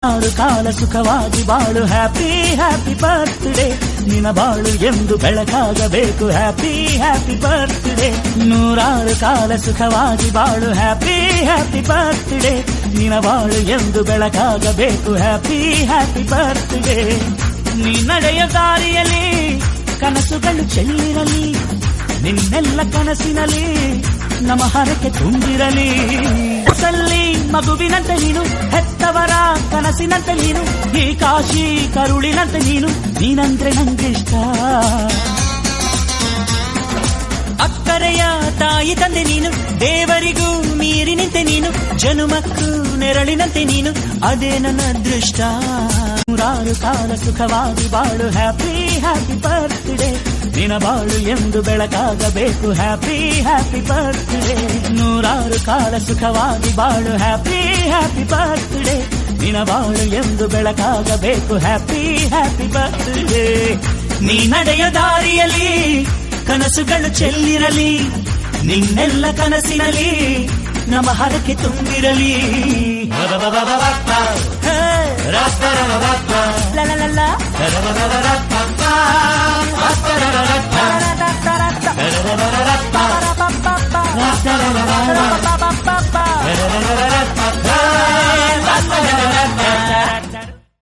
ಆರು ಕಾಲ ಸುಖವಾಗಿ ಬಾಳು ಹ್ಯಾಪಿ ಹ್ಯಾಪಿ ಬರ್ತ್ಡೇ ನಿನ್ನ ಬಾಳು ಎಂದು ಬೆಳಕಾಗಬೇಕು ಹ್ಯಾಪಿ ಹ್ಯಾಪಿ ಬರ್ತ್ಡೇ ನೂರಾರು ಕಾಲ ಸುಖವಾಗಿ ಬಾಳು ಹ್ಯಾಪಿ ಹ್ಯಾಪಿ ಬರ್ತ್ಡೇ ನಿನ್ನ ಬಾಳು ಎಂದು ಬೆಳಕಾಗಬೇಕು ಹ್ಯಾಪಿ ಹ್ಯಾಪಿ ಬರ್ತ್ಡೇ ನೀ ನಡೆಯ ದಾರಿಯಲ್ಲಿ ಕನಸುಗಳು ಚೆಲ್ಲಿರಲಿ ನಿನ್ನೆಲ್ಲ ಕನಸಿನಲ್ಲಿ ನಮ್ಮ ಹರಕೆ ತುಂಬಿರಲಿ ಸಲ್ಲಿ ಮಗುವಿನಂತೆ ನೀನು ಹೆತ್ತವರ ಕನಸಿನಂತೆ ನೀನು ಈ ಕಾಶಿ ಕರುಳಿನಂತೆ ನೀನಂದ್ರೆ ನಂಗಿಷ್ಟ ಅಕ್ಕರೆಯ ತಾಯಿ ತಂದೆ ನೀನು ದೇವರಿಗೂ ಮೀರಿ ನಿಂತೆ ನೀನು ಜನುಮಕ್ಕೂ ನೆರಳಿನಂತೆ ನೀನು ಅದೇ ನನ್ನ ಅದೃಷ್ಟ ನೂರಾರು ಕಾಲ ಸುಖವಾಗಿ ಬಾಳು ಹ್ಯಾಪಿ ಹ್ಯಾಪಿ ಬರ್ತ್ಡೇ ನಿನ್ನ ಬಾಳು ಎಂದು ಬೆಳಕಾಗಬೇಕು ಹ್ಯಾಪಿ ಹ್ಯಾಪಿ ಬರ್ತ್ಡೇ ನೂರಾರು ಕಾಲ ಸುಖವಾಗಿ ಬಾಳು ಹ್ಯಾಪಿ ಹ್ಯಾಪಿ ಬರ್ತ್ಡೇ ನಿನ್ನ ಬಾಳು ಎಂದು ಬೆಳಕಾಗಬೇಕು ಹ್ಯಾಪಿ ಹ್ಯಾಪಿ ಬರ್ತ್ಡೇ ನೀ ನಡೆಯ ದಾರಿಯಲ್ಲಿ ಕನಸುಗಳು ಚೆಲ್ಲಿರಲಿ ನಿನ್ನೆಲ್ಲ ಕನಸಿನಲ್ಲಿ ನಮ್ಮ ಹರಕೆ ತುಂಬಿರಲಿ La